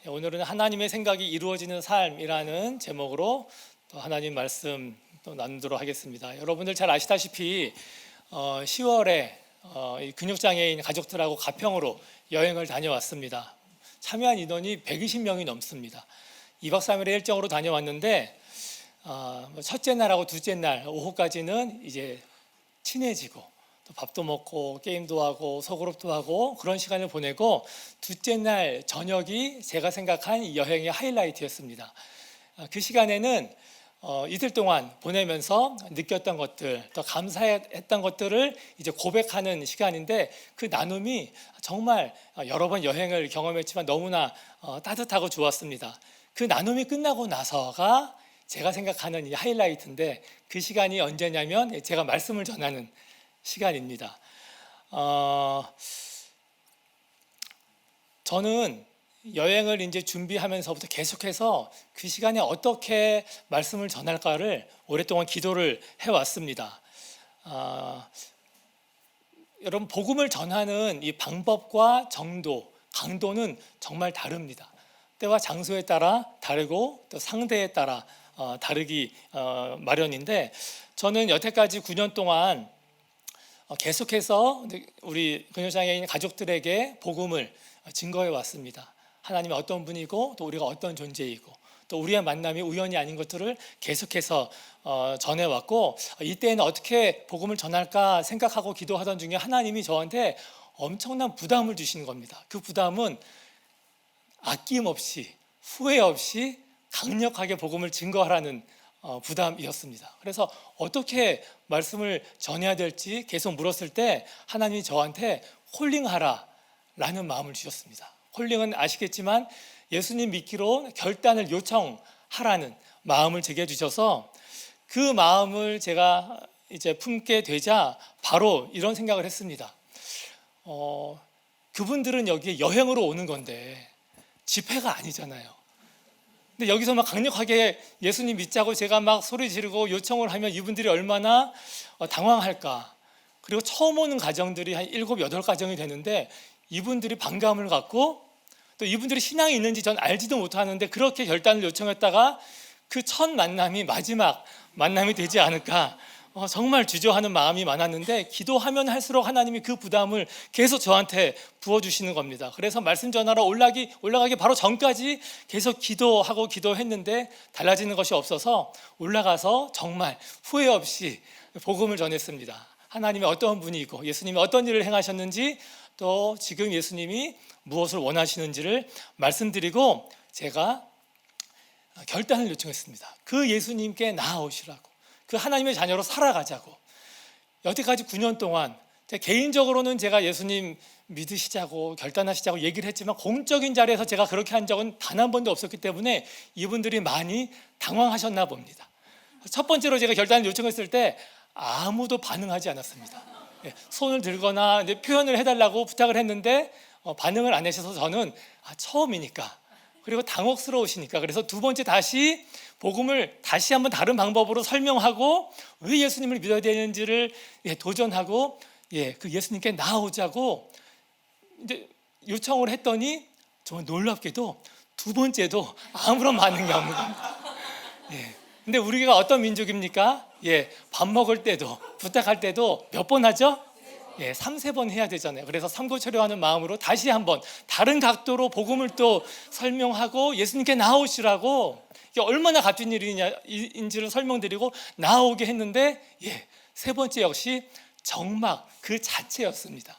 오늘은 하나님의 생각이 이루어지는 삶이라는 제목으로 또 하나님 말씀 또 나누도록 하겠습니다. 여러분들 잘 아시다시피 10월에 근육장애인 가족들하고 가평으로 여행을 다녀왔습니다. 참여한 인원이 120명이 넘습니다. 2박 3일의 일정으로 다녀왔는데 첫째 날하고 둘째 날 오후까지는 이제 친해지고 또 밥도 먹고 게임도 하고 소그룹도 하고 그런 시간을 보내고, 둘째 날 저녁이 제가 생각한 이 여행의 하이라이트였습니다. 그 시간에는 이틀 동안 보내면서 느꼈던 것들, 또 감사했던 것들을 이제 고백하는 시간인데, 그 나눔이 정말 여러 번 여행을 경험했지만 너무나 따뜻하고 좋았습니다. 그 나눔이 끝나고 나서가 제가 생각하는 이 하이라이트인데, 그 시간이 언제냐면 제가 말씀을 전하는 시간입니다. 저는 여행을 이제 준비하면서부터 계속해서 그 시간에 어떻게 말씀을 전할까를 오랫동안 기도를 해왔습니다. 여러분, 복음을 전하는 이 방법과 정도, 강도는 정말 다릅니다. 때와 장소에 따라 다르고 또 상대에 따라 다르기 마련인데, 저는 여태까지 9년 동안 계속해서 우리 근육장애인 가족들에게 복음을 증거해 왔습니다. 하나님이 어떤 분이고 또 우리가 어떤 존재이고 또 우리의 만남이 우연이 아닌 것들을 계속해서 전해왔고, 이때는 어떻게 복음을 전할까 생각하고 기도하던 중에 하나님이 저한테 엄청난 부담을 주시는 겁니다. 그 부담은 아낌없이 후회 없이 강력하게 복음을 증거하라는 부담이었습니다. 그래서 어떻게 말씀을 전해야 될지 계속 물었을 때 하나님이 저한테 콜링하라 라는 마음을 주셨습니다. 콜링은 아시겠지만 예수님 믿기로 결단을 요청하라는 마음을 제게 주셔서, 그 마음을 제가 이제 품게 되자 바로 이런 생각을 했습니다. 그분들은 여기에 여행으로 오는 건데 집회가 아니잖아요. 근데 여기서 막 강력하게 예수님 믿자고 제가 막 소리 지르고 요청을 하면 이분들이 얼마나 당황할까. 그리고 처음 오는 가정들이 한 7, 8가정이 되는데, 이분들이 반감을 갖고 또 이분들이 신앙이 있는지 전 알지도 못하는데 그렇게 결단을 요청했다가 그 첫 만남이 마지막 만남이 되지 않을까, 정말 주저하는 마음이 많았는데, 기도하면 할수록 하나님이 그 부담을 계속 저한테 부어주시는 겁니다. 그래서 말씀 전하러 올라가기 바로 전까지 계속 기도했는데 달라지는 것이 없어서 올라가서 정말 후회 없이 복음을 전했습니다. 하나님이 어떤 분이고 예수님이 어떤 일을 행하셨는지, 또 지금 예수님이 무엇을 원하시는지를 말씀드리고 제가 결단을 요청했습니다. 그 예수님께 나아오시라고, 그 하나님의 자녀로 살아가자고. 여태까지 9년 동안 개인적으로는 제가 예수님 믿으시자고 결단하시자고 얘기를 했지만, 공적인 자리에서 제가 그렇게 한 적은 단 한 번도 없었기 때문에 이분들이 많이 당황하셨나 봅니다. 첫 번째로 제가 결단을 요청했을 때 아무도 반응하지 않았습니다. 손을 들거나 표현을 해달라고 부탁을 했는데 반응을 안 하셔서, 저는 처음이니까 그리고 당혹스러우시니까, 그래서 두 번째 다시 복음을 다시 한번 다른 방법으로 설명하고 왜 예수님을 믿어야 되는지를 도전하고 그 예수님께 나아오자고 이제 요청을 했더니, 정말 놀랍게도 두 번째도 아무런 반응이 없는 겁니다. 근데 우리가 어떤 민족입니까? 밥 먹을 때도 부탁할 때도 몇 번 하죠? 3, 4번 해야 되잖아요. 그래서 삼고초려하는 마음으로 다시 한번 다른 각도로 복음을 또 설명하고 예수님께 나오시라고, 이게 얼마나 값진 일인지를 설명드리고 나오게 했는데, 세 번째 역시 정막 그 자체였습니다.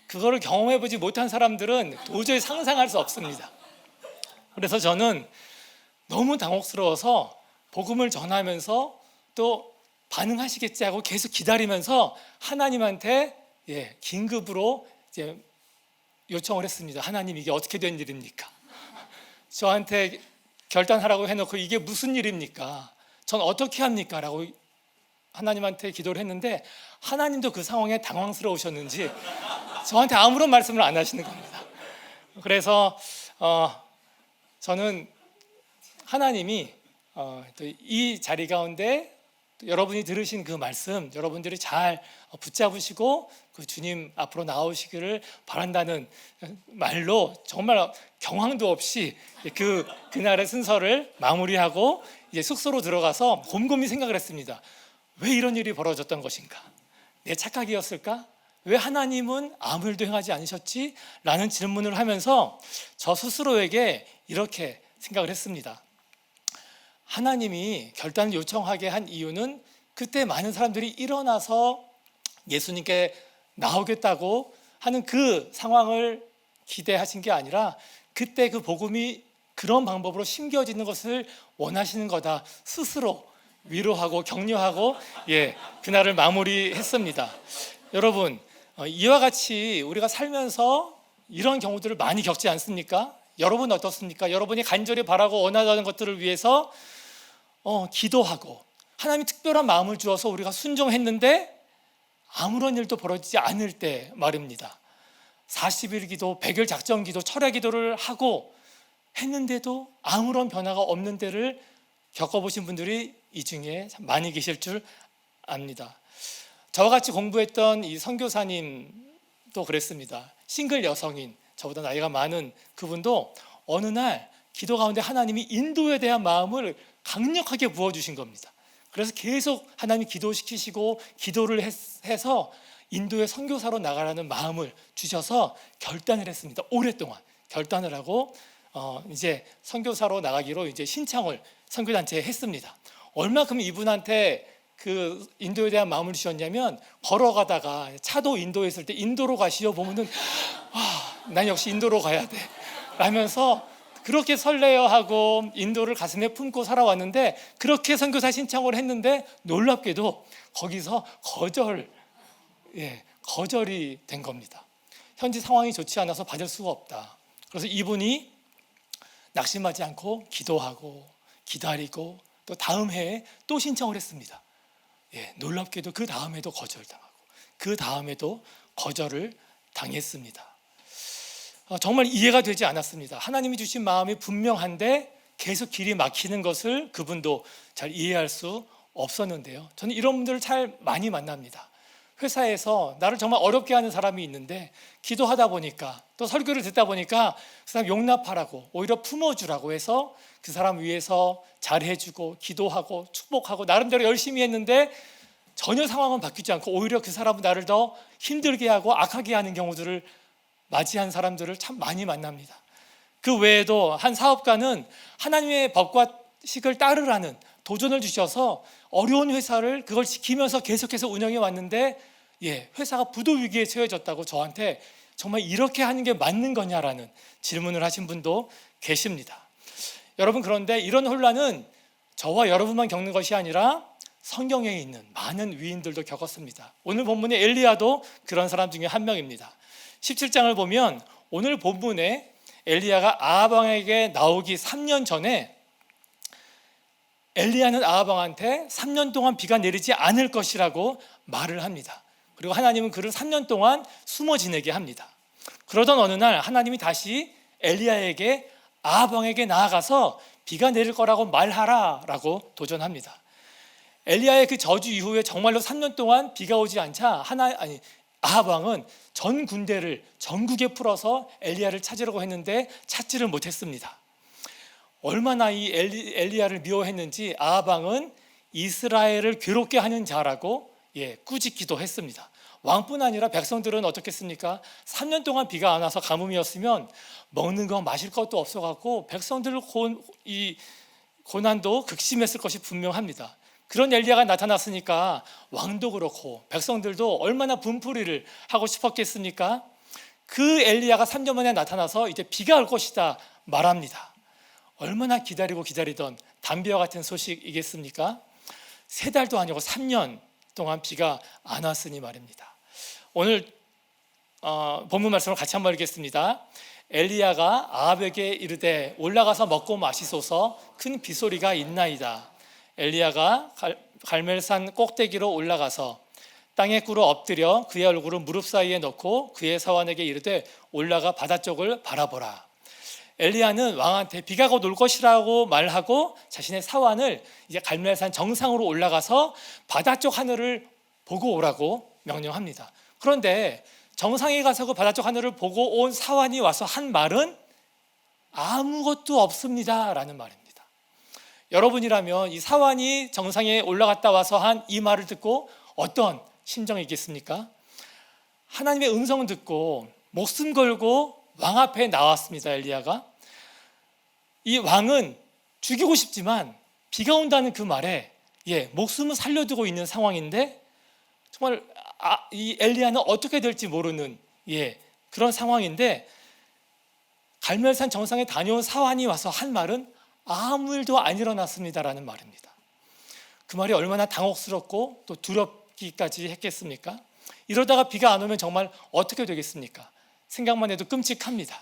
그거를 경험해보지 못한 사람들은 도저히 상상할 수 없습니다. 그래서 저는 너무 당혹스러워서 복음을 전하면서 또 반응하시겠지 하고 계속 기다리면서 하나님한테 긴급으로 이제 요청을 했습니다. 하나님, 이게 어떻게 된 일입니까? 저한테 결단하라고 해놓고 이게 무슨 일입니까? 전 어떻게 합니까? 라고 하나님한테 기도를 했는데, 하나님도 그 상황에 당황스러우셨는지 저한테 아무런 말씀을 안 하시는 겁니다. 그래서 저는 하나님이 또 이 자리 가운데 여러분이 들으신 그 말씀 여러분들이 잘 붙잡으시고 그 주님 앞으로 나오시기를 바란다는 말로 정말 경황도 없이 그날의 순서를 마무리하고 이제 숙소로 들어가서 곰곰이 생각을 했습니다. 왜 이런 일이 벌어졌던 것인가? 내 착각이었을까? 왜 하나님은 아무 일도 행하지 않으셨지? 라는 질문을 하면서 저 스스로에게 이렇게 생각을 했습니다. 하나님이 결단을 요청하게 한 이유는 그때 많은 사람들이 일어나서 예수님께 나오겠다고 하는 그 상황을 기대하신 게 아니라 그때 그 복음이 그런 방법으로 심겨지는 것을 원하시는 거다. 스스로 위로하고 격려하고 그날을 마무리했습니다. 여러분, 이와 같이 우리가 살면서 이런 경우들을 많이 겪지 않습니까? 여러분 어떻습니까? 여러분이 간절히 바라고 원하는 것들을 위해서 기도하고 하나님이 특별한 마음을 주어서 우리가 순종했는데 아무런 일도 벌어지지 않을 때 말입니다. 40일 기도, 100일 작전 기도, 철야 기도를 하고 했는데도 아무런 변화가 없는 때를 겪어보신 분들이 이 중에 참 많이 계실 줄 압니다. 저와 같이 공부했던 이 선교사님도 그랬습니다. 싱글 여성인 저보다 나이가 많은 그분도 어느 날 기도 가운데 하나님이 인도에 대한 마음을 강력하게 부어주신 겁니다. 그래서 계속 하나님이 기도시키시고 기도를 해서 인도의 선교사로 나가라는 마음을 주셔서 결단을 했습니다. 오랫동안 결단을 하고 이제 선교사로 나가기로 이제 신청을 선교단체에 했습니다. 얼마큼 이분한테 그 인도에 대한 마음을 주셨냐면 걸어가다가 차도 인도에 있을 때 인도로 가시오 보면은 난 역시 인도로 가야 돼 라면서 그렇게 설레어하고 인도를 가슴에 품고 살아왔는데 그렇게 선교사 신청을 했는데 놀랍게도 거기서 거절이 된 겁니다. 현지 상황이 좋지 않아서 받을 수가 없다. 그래서 이분이 낙심하지 않고 기도하고 기다리고 또 다음 해에 또 신청을 했습니다. 놀랍게도 그 다음에도 거절당하고 그 다음에도 거절을 당했습니다. 정말 이해가 되지 않았습니다. 하나님이 주신 마음이 분명한데 계속 길이 막히는 것을 그분도 잘 이해할 수 없었는데요. 저는 이런 분들을 잘 많이 만납니다. 회사에서 나를 정말 어렵게 하는 사람이 있는데 기도하다 보니까 또 설교를 듣다 보니까 그 사람 용납하라고 오히려 품어주라고 해서 그 사람 위해서 잘해주고 기도하고 축복하고 나름대로 열심히 했는데 전혀 상황은 바뀌지 않고 오히려 그 사람은 나를 더 힘들게 하고 악하게 하는 경우들을 맞이한 사람들을 참 많이 만납니다. 그 외에도 한 사업가는 하나님의 법과 식을 따르라는 도전을 주셔서 어려운 회사를 그걸 지키면서 계속해서 운영해 왔는데 회사가 부도 위기에 처해졌다고 저한테 정말 이렇게 하는 게 맞는 거냐라는 질문을 하신 분도 계십니다. 여러분, 그런데 이런 혼란은 저와 여러분만 겪는 것이 아니라 성경에 있는 많은 위인들도 겪었습니다. 오늘 본문의 엘리야도 그런 사람 중에 한 명입니다. 17장을 보면 오늘 본문에 엘리야가 아합 왕에게 나오기 3년 전에 엘리야는 아합 왕한테 3년 동안 비가 내리지 않을 것이라고 말을 합니다. 그리고 하나님은 그를 3년 동안 숨어 지내게 합니다. 그러던 어느 날 하나님이 다시 엘리야에게 아합 왕에게 나아가서 비가 내릴 거라고 말하라라고 도전합니다. 엘리야의 그 저주 이후에 정말로 3년 동안 비가 오지 않자 아합 왕은 전 군대를 전국에 풀어서 엘리야를 찾으려고 했는데 찾지를 못했습니다. 얼마나 이 엘리야를 미워했는지 아합 왕은 이스라엘을 괴롭게 하는 자라고 꾸짖기도 했습니다. 왕뿐 아니라 백성들은 어떻겠습니까? 3년 동안 비가 안 와서 가뭄이었으면 먹는 거 마실 것도 없어갖고 백성들 이 고난도 극심했을 것이 분명합니다. 그런 엘리야가 나타났으니까 왕도 그렇고 백성들도 얼마나 분풀이를 하고 싶었겠습니까? 그 엘리야가 3년 만에 나타나서 이제 비가 올 것이다 말합니다. 얼마나 기다리던 담비와 같은 소식이겠습니까? 3달도 아니고 3년 동안 비가 안 왔으니 말입니다. 오늘 본문 말씀을 같이 한번 읽겠습니다. 엘리야가 아합에게 이르되 올라가서 먹고 마시소서, 큰 비소리가 있나이다. 엘리야가 갈멜산 꼭대기로 올라가서 땅에 꿇어 엎드려 그의 얼굴을 무릎 사이에 넣고 그의 사환에게 이르되 올라가 바다 쪽을 바라보라. 엘리야는 왕한테 비가 곧 올 것이라고 말하고 자신의 사환을 이제 갈멜산 정상으로 올라가서 바다 쪽 하늘을 보고 오라고 명령합니다. 그런데 정상에 가서 그 바다 쪽 하늘을 보고 온 사환이 와서 한 말은 아무것도 없습니다 라는 말입니다. 여러분이라면 이 사환이 정상에 올라갔다 와서 한 이 말을 듣고 어떤 심정이겠습니까? 하나님의 음성을 듣고 목숨 걸고 왕 앞에 나왔습니다. 엘리야가. 이 왕은 죽이고 싶지만 비가 온다는 그 말에 목숨을 살려두고 있는 상황인데 정말 이 엘리야는 어떻게 될지 모르는 그런 상황인데 갈멜산 정상에 다녀온 사환이 와서 한 말은 아무 일도 안 일어났습니다라는 말입니다. 그 말이 얼마나 당혹스럽고 또 두렵기까지 했겠습니까? 이러다가 비가 안 오면 정말 어떻게 되겠습니까? 생각만 해도 끔찍합니다.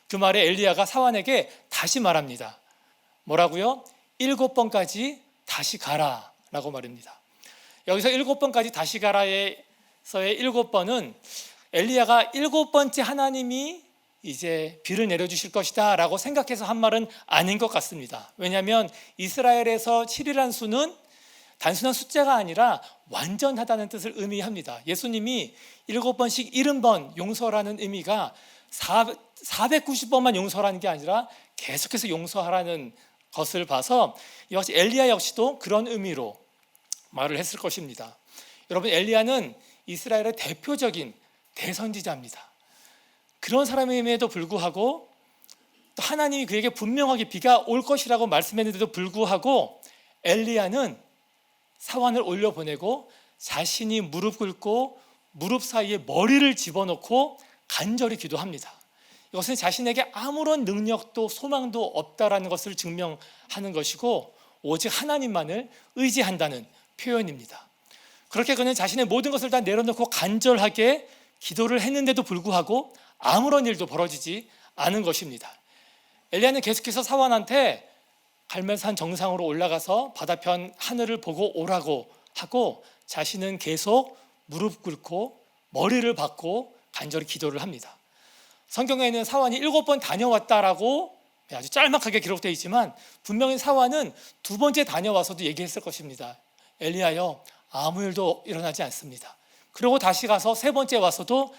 그 말에 엘리야가 사환에게 다시 말합니다. 뭐라고요? 7번까지 다시 가라 라고 말입니다. 여기서 7번까지 다시 가라에서의 7번은 엘리야가 7번째 하나님이 이제 비를 내려주실 것이다 라고 생각해서 한 말은 아닌 것 같습니다. 왜냐하면 이스라엘에서 7이라는 수는 단순한 숫자가 아니라 완전하다는 뜻을 의미합니다. 예수님이 7번씩 70번 용서라는 의미가 490번만 용서라는 게 아니라 계속해서 용서하라는 것을 봐서 역시 엘리야 역시도 그런 의미로 말을 했을 것입니다. 여러분, 엘리야는 이스라엘의 대표적인 대선지자입니다. 그런 사람임에도 불구하고 또 하나님이 그에게 분명하게 비가 올 것이라고 말씀했는데도 불구하고 엘리야는 사환을 올려보내고 자신이 무릎 꿇고 무릎 사이에 머리를 집어넣고 간절히 기도합니다. 이것은 자신에게 아무런 능력도 소망도 없다라는 것을 증명하는 것이고 오직 하나님만을 의지한다는 표현입니다. 그렇게 그는 자신의 모든 것을 다 내려놓고 간절하게 기도를 했는데도 불구하고 아무런 일도 벌어지지 않은 것입니다. 엘리야는 계속해서 사환한테 갈멜산 정상으로 올라가서 바다편 하늘을 보고 오라고 하고 자신은 계속 무릎 꿇고 머리를 박고 간절히 기도를 합니다. 성경에는 사환이 7번 다녀왔다라고 아주 짤막하게 기록되어 있지만 분명히 사환은 2번째 다녀와서도 얘기했을 것입니다. 엘리야여, 아무 일도 일어나지 않습니다. 그리고 다시 가서 3번째 와서도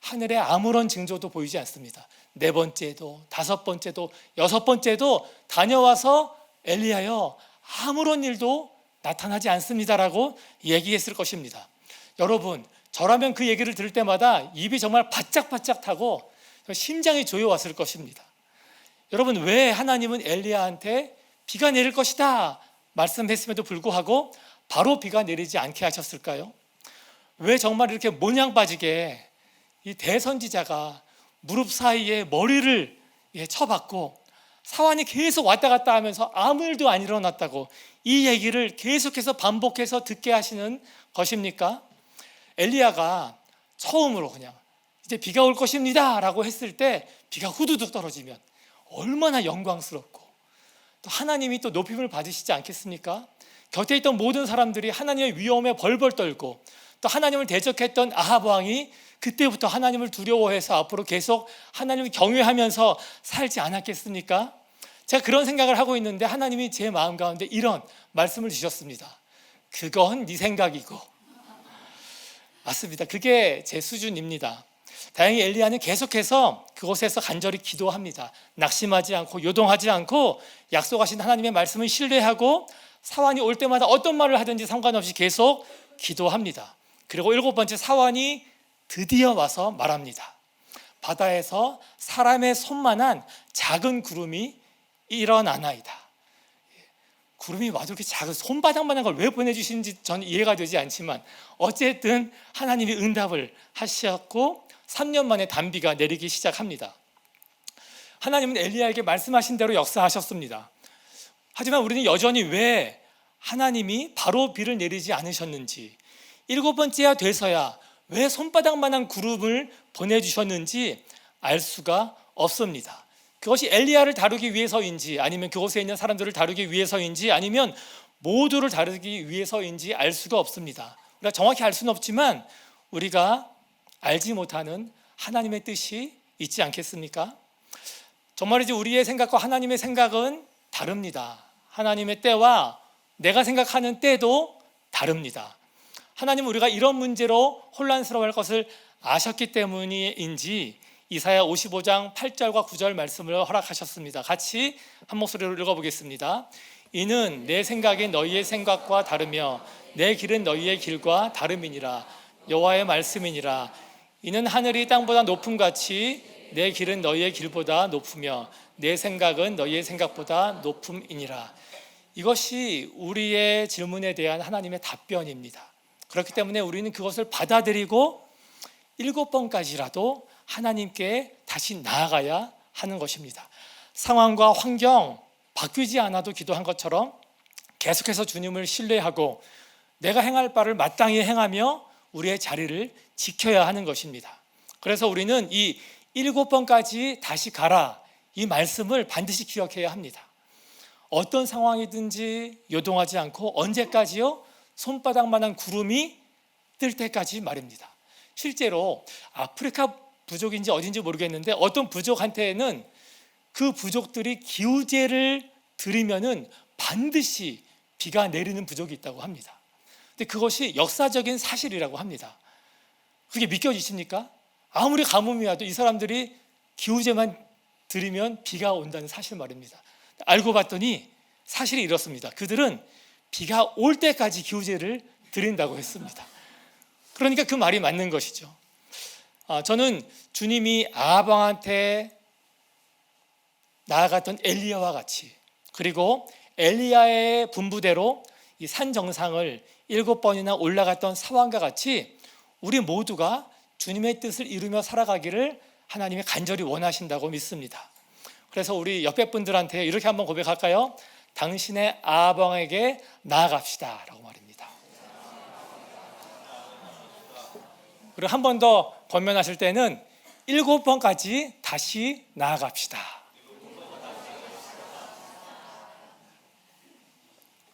하늘에 아무런 징조도 보이지 않습니다. 4번째도 5번째도 6번째도 다녀와서 엘리야여, 아무런 일도 나타나지 않습니다라고 얘기했을 것입니다. 여러분, 저라면 그 얘기를 들을 때마다 입이 정말 바짝바짝 타고 심장이 조여왔을 것입니다. 여러분, 왜 하나님은 엘리야한테 비가 내릴 것이다 말씀했음에도 불구하고 바로 비가 내리지 않게 하셨을까요? 왜 정말 이렇게 모냥 빠지게 이 대선지자가 무릎 사이에 머리를 쳐박고 사환이 계속 왔다 갔다 하면서 아무 일도 안 일어났다고 이 얘기를 계속해서 반복해서 듣게 하시는 것입니까? 엘리야가 처음으로 그냥 이제 비가 올 것입니다 라고 했을 때 비가 후두둑 떨어지면 얼마나 영광스럽고 또 하나님이 또 높임을 받으시지 않겠습니까? 곁에 있던 모든 사람들이 하나님의 위험에 벌벌 떨고 또 하나님을 대적했던 아합 왕이 그때부터 하나님을 두려워해서 앞으로 계속 하나님을 경외하면서 살지 않았겠습니까? 제가 그런 생각을 하고 있는데 하나님이 제 마음 가운데 이런 말씀을 주셨습니다. 그건 네 생각이고. 맞습니다. 그게 제 수준입니다. 다행히 엘리야는 계속해서 그곳에서 간절히 기도합니다. 낙심하지 않고 요동하지 않고 약속하신 하나님의 말씀을 신뢰하고 사환이 올 때마다 어떤 말을 하든지 상관없이 계속 기도합니다. 그리고 7번째 사환이 드디어 와서 말합니다. 바다에서 사람의 손만한 작은 구름이 일어나나이다. 구름이 와도 이렇게 작은 손바닥만한 걸 왜 보내주시는지 저는 이해가 되지 않지만 어쨌든 하나님이 응답을 하셨고 3년 만에 단비가 내리기 시작합니다. 하나님은 엘리야에게 말씀하신 대로 역사하셨습니다. 하지만 우리는 여전히 왜 하나님이 바로 비를 내리지 않으셨는지 7번째야 돼서야 왜 손바닥만한 구름을 보내주셨는지 알 수가 없습니다. 그것이 엘리야를 다루기 위해서인지 아니면 그곳에 있는 사람들을 다루기 위해서인지 아니면 모두를 다루기 위해서인지 알 수가 없습니다. 우리가 정확히 알 수는 없지만 우리가 알지 못하는 하나님의 뜻이 있지 않겠습니까? 정말이지 우리의 생각과 하나님의 생각은 다릅니다. 하나님의 때와 내가 생각하는 때도 다릅니다. 하나님은 우리가 이런 문제로 혼란스러워할 것을 아셨기 때문인지 이사야 55장 8절과 9절 말씀을 허락하셨습니다. 같이 한 목소리로 읽어보겠습니다. 이는 내 생각이 너희의 생각과 다르며 내 길은 너희의 길과 다름이니라. 여호와의 말씀이니라. 이는 하늘이 땅보다 높음같이 내 길은 너희의 길보다 높으며 내 생각은 너희의 생각보다 높음이니라. 이것이 우리의 질문에 대한 하나님의 답변입니다. 그렇기 때문에 우리는 그것을 받아들이고 7번까지라도 하나님께 다시 나아가야 하는 것입니다. 상황과 환경 바뀌지 않아도 기도한 것처럼 계속해서 주님을 신뢰하고 내가 행할 바를 마땅히 행하며 우리의 자리를 지켜야 하는 것입니다. 그래서 우리는 이 7번까지 다시 가라, 이 말씀을 반드시 기억해야 합니다. 어떤 상황이든지 요동하지 않고 언제까지요? 손바닥만한 구름이 뜰 때까지 말입니다. 실제로 아프리카 부족인지 어딘지 모르겠는데 어떤 부족한테는 그 부족들이 기우제를 드리면은 반드시 비가 내리는 부족이 있다고 합니다. 근데 그것이 역사적인 사실이라고 합니다. 그게 믿겨지십니까? 아무리 가뭄이 와도 이 사람들이 기우제만 드리면 비가 온다는 사실 말입니다. 알고 봤더니 사실이 이렇습니다. 그들은 비가 올 때까지 기우제를 드린다고 했습니다. 그러니까 그 말이 맞는 것이죠. 저는 주님이 아방한테 나아갔던 엘리야와 같이, 그리고 엘리야의 분부대로 이 산 정상을 7번이나 올라갔던 사왕과 같이 우리 모두가 주님의 뜻을 이루며 살아가기를 하나님이 간절히 원하신다고 믿습니다. 그래서 우리 옆에 분들한테 이렇게 한번 고백할까요? 당신의 아방에게 나아갑시다 라고 말입니다. 그리고 한 번 더 권면하실 때는 7번까지 다시 나아갑시다.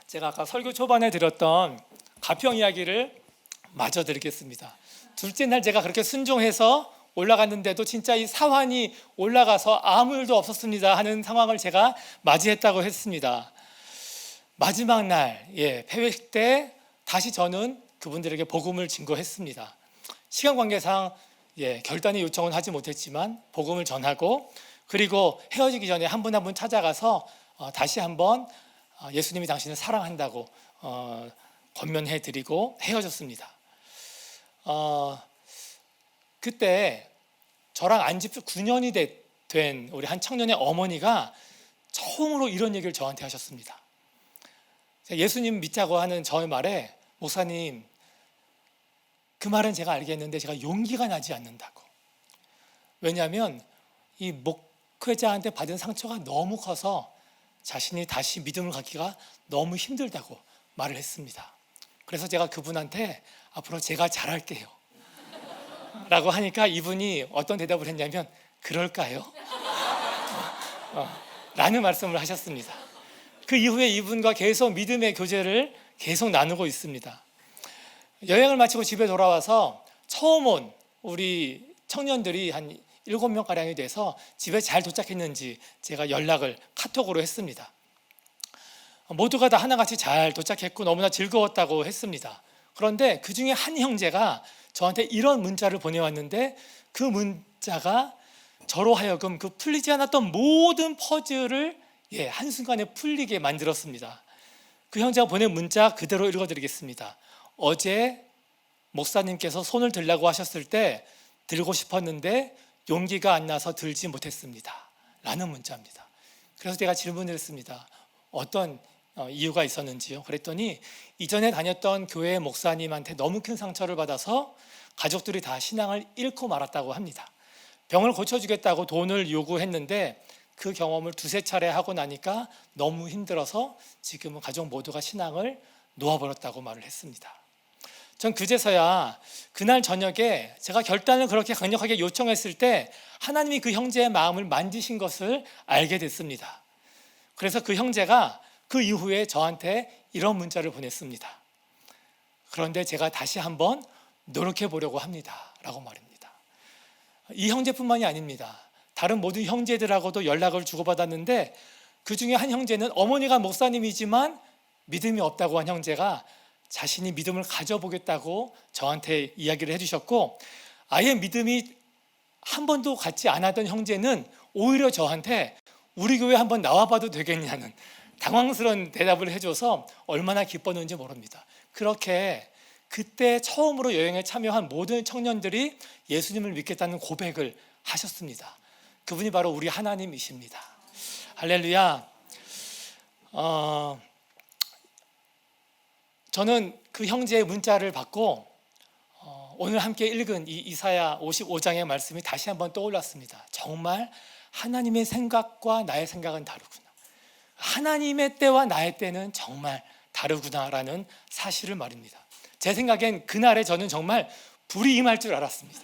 제가 아까 설교 초반에 드렸던 가평 이야기를 마저 드리겠습니다. 둘째 날 제가 그렇게 순종해서 올라갔는데도 진짜 이 사환이 올라가서 아무 일도 없었습니다 하는 상황을 제가 맞이했다고 했습니다. 마지막 날 폐회식 때 다시 저는 그분들에게 복음을 증거했습니다. 시간 관계상 결단의 요청은 하지 못했지만 복음을 전하고, 그리고 헤어지기 전에 한 분 한 분 찾아가서 다시 한번 예수님이 당신을 사랑한다고 권면해드리고 헤어졌습니다. 그때 저랑 안집 9년이 된 우리 한 청년의 어머니가 처음으로 이런 얘기를 저한테 하셨습니다. 예수님 믿자고 하는 저의 말에, 목사님, 그 말은 제가 알겠는데 제가 용기가 나지 않는다고. 왜냐하면 이 목회자한테 받은 상처가 너무 커서 자신이 다시 믿음을 갖기가 너무 힘들다고 말을 했습니다. 그래서 제가 그분한테 앞으로 제가 잘할게요 라고 하니까 이분이 어떤 대답을 했냐면, 그럴까요? 라는 말씀을 하셨습니다. 그 이후에 이분과 계속 믿음의 교제를 계속 나누고 있습니다. 여행을 마치고 집에 돌아와서 처음 온 우리 청년들이 한 7명가량이 돼서 집에 잘 도착했는지 제가 연락을 카톡으로 했습니다. 모두가 다 하나같이 잘 도착했고 너무나 즐거웠다고 했습니다. 그런데 그 중에 한 형제가 저한테 이런 문자를 보내왔는데, 그 문자가 저로 하여금 그 풀리지 않았던 모든 퍼즐을 한순간에 풀리게 만들었습니다. 그 형제가 보낸 문자 그대로 읽어드리겠습니다. 어제 목사님께서 손을 들라고 하셨을 때 들고 싶었는데 용기가 안 나서 들지 못했습니다 라는 문자입니다. 그래서 제가 질문을 했습니다. 어떤 이유가 있었는지요? 그랬더니 이전에 다녔던 교회 목사님한테 너무 큰 상처를 받아서 가족들이 다 신앙을 잃고 말았다고 합니다. 병을 고쳐주겠다고 돈을 요구했는데 그 경험을 2-3차례 하고 나니까 너무 힘들어서 지금은 가족 모두가 신앙을 놓아버렸다고 말을 했습니다. 전 그제서야 그날 저녁에 제가 결단을 그렇게 강력하게 요청했을 때 하나님이 그 형제의 마음을 만지신 것을 알게 됐습니다. 그래서 그 형제가 그 이후에 저한테 이런 문자를 보냈습니다. 그런데 제가 다시 한번 노력해 보려고 합니다 라고 말입니다. 이 형제뿐만이 아닙니다. 다른 모든 형제들하고도 연락을 주고받았는데 그 중에 한 형제는 어머니가 목사님이지만 믿음이 없다고 한 형제가 자신이 믿음을 가져보겠다고 저한테 이야기를 해주셨고, 아예 믿음이 한 번도 갖지 않았던 형제는 오히려 저한테 우리 교회 한번 나와봐도 되겠냐는 당황스러운 대답을 해줘서 얼마나 기뻤는지 모릅니다. 그렇게 그때 처음으로 여행에 참여한 모든 청년들이 예수님을 믿겠다는 고백을 하셨습니다. 그분이 바로 우리 하나님이십니다. 할렐루야. 저는 그 형제의 문자를 받고 오늘 함께 읽은 이 이사야 55장의 말씀이 다시 한번 떠올랐습니다. 정말 하나님의 생각과 나의 생각은 다르구나. 하나님의 때와 나의 때는 정말 다르구나라는 사실을 말입니다. 제 생각엔 그날에 저는 정말 불이 임할 줄 알았습니다.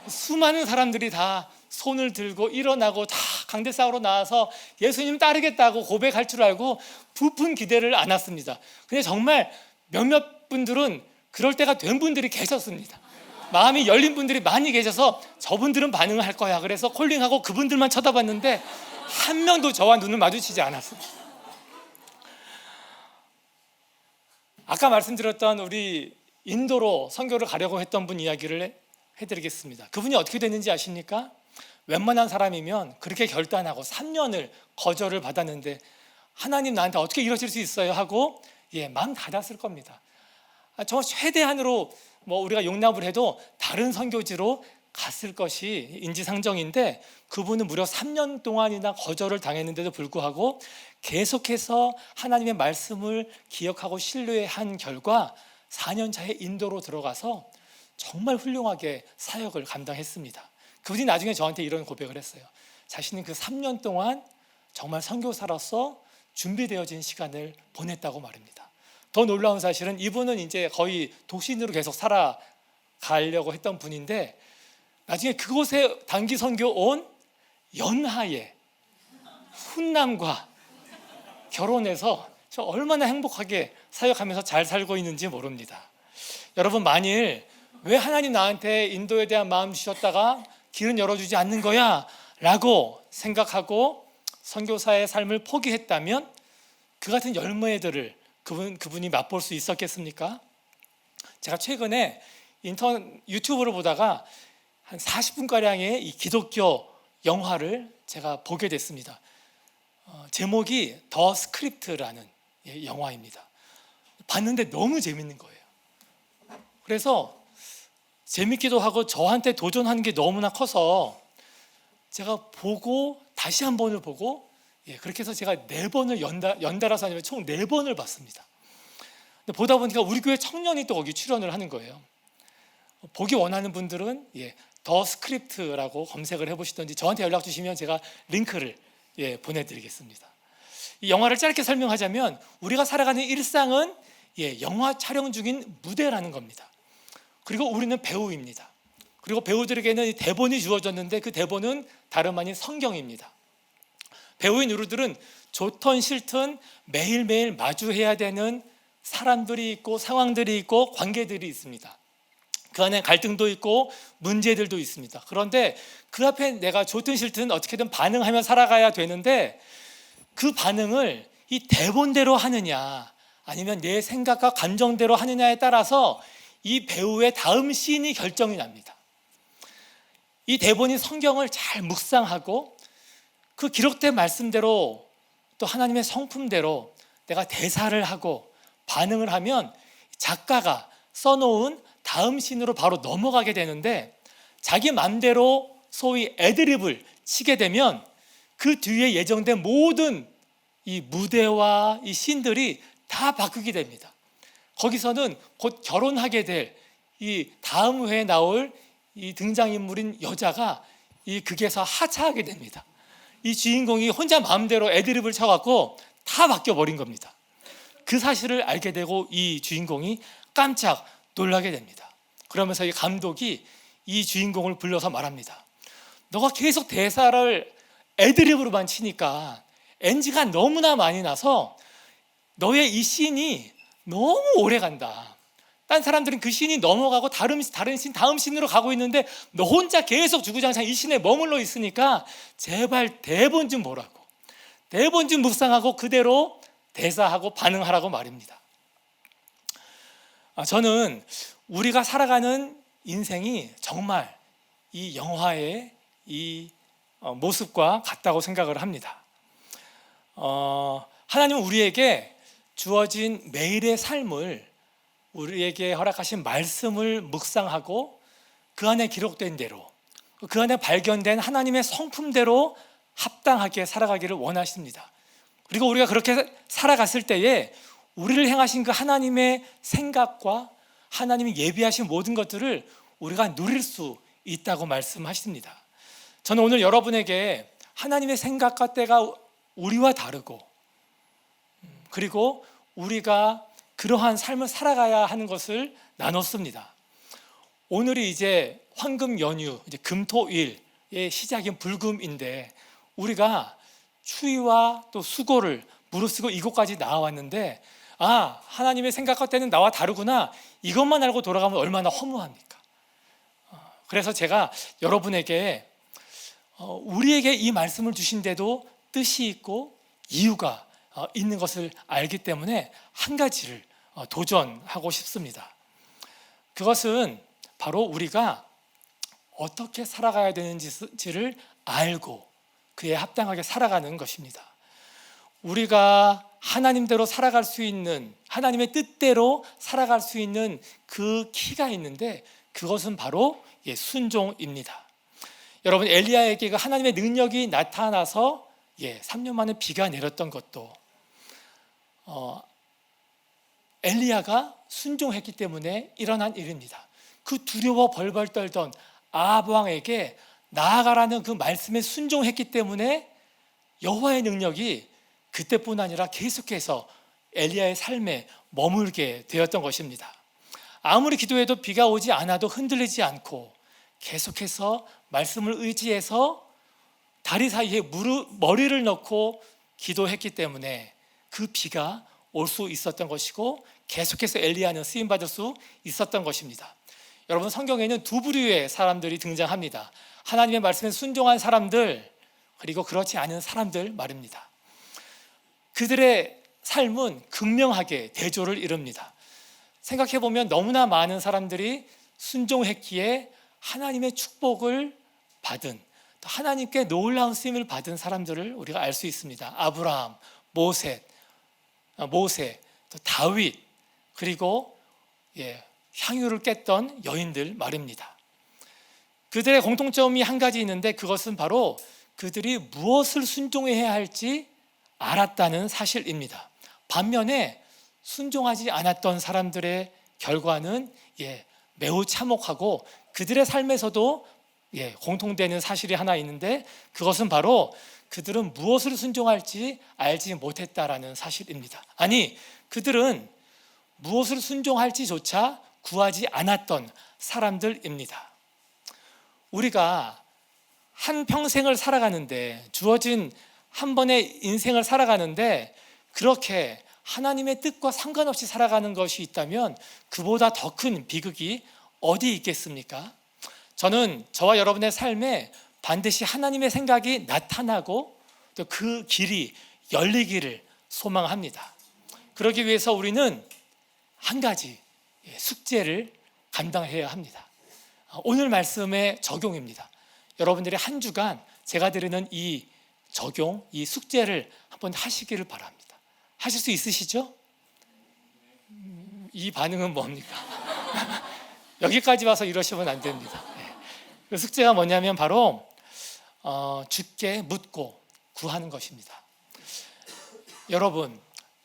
수많은 사람들이 다 손을 들고 일어나고 다 강대상으로 나와서 예수님 따르겠다고 고백할 줄 알고 부푼 기대를 안았습니다. 근데 정말 몇몇 분들은 그럴 때가 된 분들이 계셨습니다. 마음이 열린 분들이 많이 계셔서 저분들은 반응을 할 거야 그래서 콜링하고 그분들만 쳐다봤는데 한 명도 저와 눈을 마주치지 않았습니다. 아까 말씀드렸던 우리 인도로 선교를 가려고 했던 분 이야기를 해드리겠습니다. 그분이 어떻게 됐는지 아십니까? 웬만한 사람이면 그렇게 결단하고 3년을 거절을 받았는데 하나님 나한테 어떻게 이러실 수 있어요? 하고 마음 닫았을 겁니다. 저 최대한으로 우리가 용납을 해도 다른 선교지로 갔을 것이 인지상정인데 그분은 무려 3년 동안이나 거절을 당했는데도 불구하고 계속해서 하나님의 말씀을 기억하고 신뢰한 결과 4년 차에 인도로 들어가서 정말 훌륭하게 사역을 감당했습니다. 그분이 나중에 저한테 이런 고백을 했어요. 자신은 그 3년 동안 정말 선교사로서 준비되어진 시간을 보냈다고 말입니다. 더 놀라운 사실은 이분은 이제 거의 독신으로 계속 살아가려고 했던 분인데 나중에 그곳에 단기 선교 온 연하의 훈남과 결혼해서 저 얼마나 행복하게 사역하면서 잘 살고 있는지 모릅니다. 여러분, 만일 왜 하나님 나한테 인도에 대한 마음 주셨다가 길은 열어주지 않는 거야? 라고 생각하고 선교사의 삶을 포기했다면 그 같은 열매들을 그분이 맛볼 수 있었겠습니까? 제가 최근에 유튜브를 보다가 한 40분가량의 이 기독교 영화를 제가 보게 됐습니다. 제목이 더 스크립트라는 영화입니다. 봤는데 너무 재밌는 거예요. 그래서 재밌기도 하고 저한테 도전하는 게 너무나 커서 제가 보고 다시 한 번을 보고 그렇게 해서 제가 4번을 연달아서 아니면 총 4번을 봤습니다. 근데 보다 보니까 우리 교회 청년이 또 거기 출연을 하는 거예요. 보기 원하는 분들은 더 스크립트라고 검색을 해보시든지 저한테 연락 주시면 제가 링크를 보내드리겠습니다. 이 영화를 짧게 설명하자면 우리가 살아가는 일상은 영화 촬영 중인 무대라는 겁니다. 그리고 우리는 배우입니다. 그리고 배우들에게는 이 대본이 주어졌는데 그 대본은 다름 아닌 성경입니다. 배우인 우리들은 좋든 싫든 매일매일 마주해야 되는 사람들이 있고 상황들이 있고 관계들이 있습니다. 그 안에 갈등도 있고 문제들도 있습니다. 그런데 그 앞에 내가 좋든 싫든 어떻게든 반응하며 살아가야 되는데 그 반응을 이 대본대로 하느냐 아니면 내 생각과 감정대로 하느냐에 따라서 이 배우의 다음 씬이 결정이 납니다. 이 대본이 성경을 잘 묵상하고 그 기록된 말씀대로 또 하나님의 성품대로 내가 대사를 하고 반응을 하면 작가가 써놓은 다음 씬으로 바로 넘어가게 되는데 자기 맘대로 소위 애드립을 치게 되면 그 뒤에 예정된 모든 이 무대와 이 씬들이 다 바뀌게 됩니다. 거기서는 곧 결혼하게 될 이 다음 회에 나올 이 등장인물인 여자가 이 극에서 하차하게 됩니다. 이 주인공이 혼자 마음대로 애드립을 쳐갖고 다 바뀌어버린 겁니다. 그 사실을 알게 되고 이 주인공이 깜짝 놀라게 됩니다. 그러면서 이 감독이 이 주인공을 불러서 말합니다. 너가 계속 대사를 애드립으로만 치니까 NG가 너무나 많이 나서 너의 이 씬이 너무 오래 간다. 딴 사람들은 그 신이 넘어가고 다른 신, 다음 신으로 가고 있는데 너 혼자 계속 주구장창 이 신에 머물러 있으니까 제발 대본 좀 보라고, 대본 좀 묵상하고 그대로 대사하고 반응하라고 말입니다. 저는 우리가 살아가는 인생이 정말 이 영화의 이 모습과 같다고 생각을 합니다. 하나님은 우리에게 주어진 매일의 삶을, 우리에게 허락하신 말씀을 묵상하고 그 안에 기록된 대로, 그 안에 발견된 하나님의 성품대로 합당하게 살아가기를 원하십니다. 그리고 우리가 그렇게 살아갔을 때에 우리를 향하신 그 하나님의 생각과 하나님이 예비하신 모든 것들을 우리가 누릴 수 있다고 말씀하십니다. 저는 오늘 여러분에게 하나님의 생각과 때가 우리와 다르고, 그리고 우리가 그러한 삶을 살아가야 하는 것을 나눴습니다. 오늘이 이제 황금 연휴, 이제 금토일의 시작인 불금인데 우리가 추위와 또 수고를 무릅쓰고 이곳까지 나와왔는데, 하나님의 생각과 때는 나와 다르구나, 이것만 알고 돌아가면 얼마나 허무합니까? 그래서 제가 여러분에게 우리에게 이 말씀을 주신데도 뜻이 있고 이유가 있는 것을 알기 때문에 한 가지를 도전하고 싶습니다. 그것은 바로 우리가 어떻게 살아가야 되는지를 알고 그에 합당하게 살아가는 것입니다. 우리가 하나님대로 살아갈 수 있는, 하나님의 뜻대로 살아갈 수 있는 그 키가 있는데 그것은 바로 순종입니다. 여러분, 엘리야에게 그 하나님의 능력이 나타나서 3년 만에 비가 내렸던 것도 엘리야가 순종했기 때문에 일어난 일입니다. 그 두려워 벌벌 떨던 아합 왕에게 나아가라는 그 말씀에 순종했기 때문에 여호와의 능력이 그때뿐 아니라 계속해서 엘리야의 삶에 머물게 되었던 것입니다. 아무리 기도해도 비가 오지 않아도 흔들리지 않고 계속해서 말씀을 의지해서 다리 사이에 머리를 넣고 기도했기 때문에 그 비가 올 수 있었던 것이고 계속해서 엘리야는 쓰임받을 수 있었던 것입니다. 여러분, 성경에는 두 부류의 사람들이 등장합니다. 하나님의 말씀에 순종한 사람들, 그리고 그렇지 않은 사람들 말입니다. 그들의 삶은 극명하게 대조를 이룹니다. 생각해보면 너무나 많은 사람들이 순종했기에 하나님의 축복을 받은, 또 하나님께 놀라운 쓰임을 받은 사람들을 우리가 알 수 있습니다. 아브라함, 모세, 또 다윗, 그리고 향유를 깼던 여인들 말입니다. 그들의 공통점이 한 가지 있는데 그것은 바로 그들이 무엇을 순종해야 할지 알았다는 사실입니다. 반면에 순종하지 않았던 사람들의 결과는 매우 참혹하고 그들의 삶에서도 공통되는 사실이 하나 있는데 그것은 바로 그들은 무엇을 순종할지 알지 못했다라는 사실입니다. 아니, 그들은 무엇을 순종할지조차 구하지 않았던 사람들입니다. 우리가 한 평생을 살아가는데, 주어진 한 번의 인생을 살아가는데 그렇게 하나님의 뜻과 상관없이 살아가는 것이 있다면 그보다 더 큰 비극이 어디 있겠습니까? 저는 저와 여러분의 삶에 반드시 하나님의 생각이 나타나고 또 그 길이 열리기를 소망합니다. 그러기 위해서 우리는 한 가지 숙제를 감당해야 합니다. 오늘 말씀의 적용입니다. 여러분들이 한 주간 제가 드리는 이 적용, 이 숙제를 한번 하시기를 바랍니다. 하실 수 있으시죠? 이 반응은 뭡니까? 여기까지 와서 이러시면 안 됩니다. 그 숙제가 뭐냐면 바로 주께 묻고 구하는 것입니다.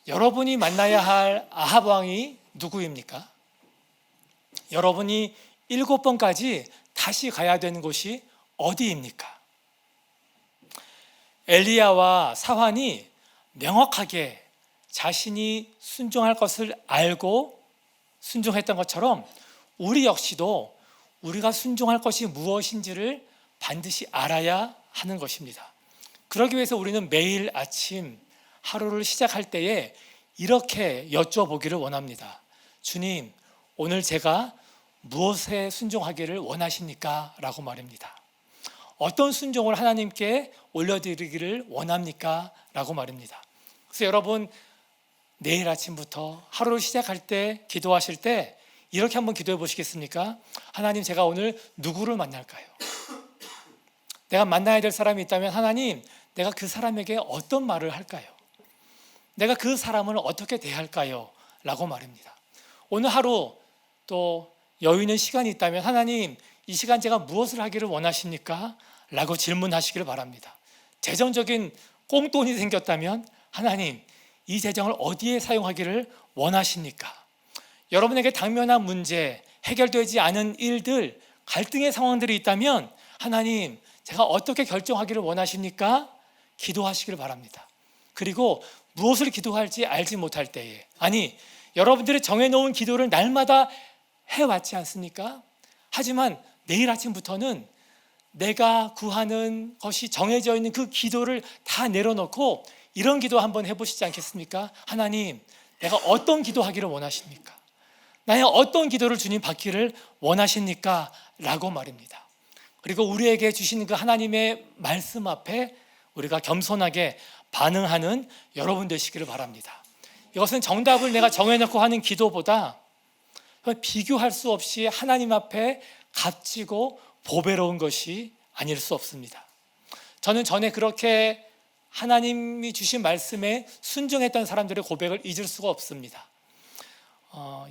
여러분이 만나야 할 아합 왕이 누구입니까? 여러분이 7번까지 다시 가야 되는 곳이 어디입니까? 엘리야와 사환이 명확하게 자신이 순종할 것을 알고 순종했던 것처럼 우리 역시도 우리가 순종할 것이 무엇인지를 반드시 알아야 하는 것입니다. 그러기 위해서 우리는 매일 아침 하루를 시작할 때에 이렇게 여쭤보기를 원합니다. 주님, 오늘 제가 무엇에 순종하기를 원하십니까? 라고 말입니다. 어떤 순종을 하나님께 올려드리기를 원합니까? 라고 말입니다. 그래서 여러분, 내일 아침부터 하루를 시작할 때, 기도하실 때 이렇게 한번 기도해 보시겠습니까? 하나님, 제가 오늘 누구를 만날까요? 내가 만나야 될 사람이 있다면 하나님, 내가 그 사람에게 어떤 말을 할까요? 내가 그 사람을 어떻게 대할까요? 라고 말입니다. 오늘 하루 또 여유 있는 시간이 있다면 하나님, 이 시간 제가 무엇을 하기를 원하십니까? 라고 질문하시기를 바랍니다. 재정적인 꽁돈이 생겼다면 하나님, 이 재정을 어디에 사용하기를 원하십니까? 여러분에게 당면한 문제, 해결되지 않은 일들, 갈등의 상황들이 있다면 하나님, 제가 어떻게 결정하기를 원하십니까? 기도하시기를 바랍니다. 그리고 무엇을 기도할지 알지 못할 때에, 아니, 여러분들이 정해놓은 기도를 날마다 해왔지 않습니까? 하지만 내일 아침부터는 내가 구하는 것이 정해져 있는 그 기도를 다 내려놓고 이런 기도 한번 해보시지 않겠습니까? 하나님, 내가 어떤 기도하기를 원하십니까? 나의 어떤 기도를 주님 받기를 원하십니까? 라고 말입니다. 그리고 우리에게 주신 그 하나님의 말씀 앞에 우리가 겸손하게 반응하는 여러분 되시기를 바랍니다. 이것은 정답을 내가 정해놓고 하는 기도보다 비교할 수 없이 하나님 앞에 값지고 보배로운 것이 아닐 수 없습니다. 저는 전에 그렇게 하나님이 주신 말씀에 순종했던 사람들의 고백을 잊을 수가 없습니다.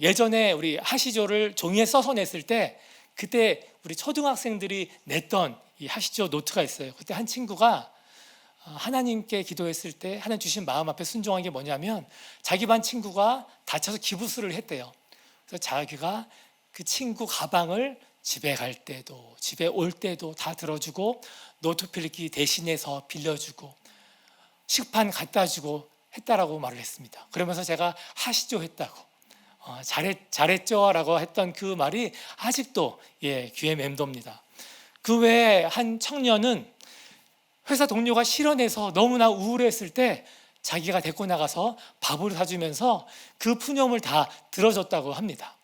예전에 우리 하시조를 종이에 써서 냈을 때 그때 우리 초등학생들이 냈던 이 하시조 노트가 있어요. 그때 한 친구가 하나님께 기도했을 때 하나님 주신 마음 앞에 순종한 게 뭐냐면 자기 반 친구가 다쳐서 기부스를 했대요. 그래서 자기가 그 친구 가방을 집에 갈 때도 집에 올 때도 다 들어주고 노트 필기 대신해서 빌려주고 식판 갖다 주고 했다라고 말을 했습니다. 그러면서 제가 하시죠 했다고 잘했죠 라고 했던 그 말이 아직도 귀에 맴돕니다. 그 외에 한 청년은 회사 동료가 실언해서 너무나 우울했을 때 자기가 데리고 나가서 밥을 사주면서 그 푸념을 다 들어줬다고 합니다.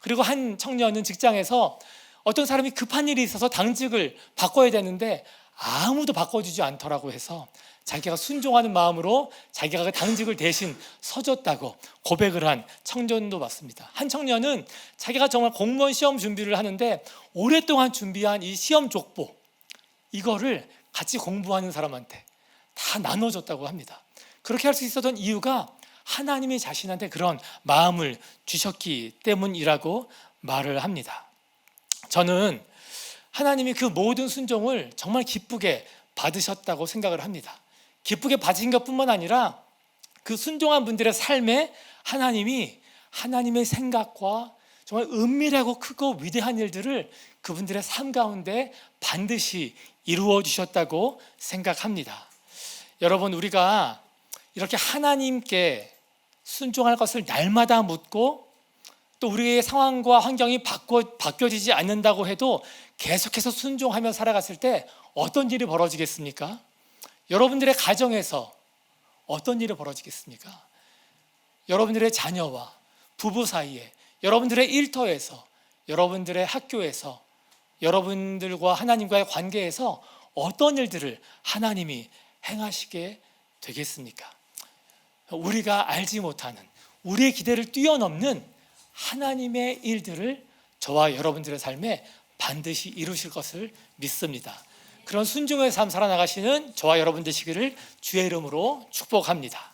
그리고 한 청년은 직장에서 어떤 사람이 급한 일이 있어서 당직을 바꿔야 되는데 아무도 바꿔주지 않더라고 해서 자기가 순종하는 마음으로 자기가 그 당직을 대신 서줬다고 고백을 한 청년도 봤습니다. 한 청년은 자기가 정말 공무원 시험 준비를 하는데 오랫동안 준비한 이 시험 족보 이거를 같이 공부하는 사람한테 다 나눠줬다고 합니다. 그렇게 할 수 있었던 이유가 하나님이 자신한테 그런 마음을 주셨기 때문이라고 말을 합니다. 저는 하나님이 그 모든 순종을 정말 기쁘게 받으셨다고 생각을 합니다. 기쁘게 받으신 것뿐만 아니라 그 순종한 분들의 삶에 하나님이 하나님의 생각과 정말 은밀하고 크고 위대한 일들을 그분들의 삶 가운데 반드시 이루어 주셨다고 생각합니다. 여러분, 우리가 이렇게 하나님께 순종할 것을 날마다 묻고 또 우리의 상황과 환경이 바뀌어지지 않는다고 해도 계속해서 순종하며 살아갔을 때 어떤 일이 벌어지겠습니까? 여러분들의 가정에서 어떤 일이 벌어지겠습니까? 여러분들의 자녀와 부부 사이에, 여러분들의 일터에서, 여러분들의 학교에서, 여러분들과 하나님과의 관계에서 어떤 일들을 하나님이 행하시게 되겠습니까? 우리가 알지 못하는, 우리의 기대를 뛰어넘는 하나님의 일들을 저와 여러분들의 삶에 반드시 이루실 것을 믿습니다. 그런 순종의 삶 살아나가시는 저와 여러분 되시기를 주의 이름으로 축복합니다.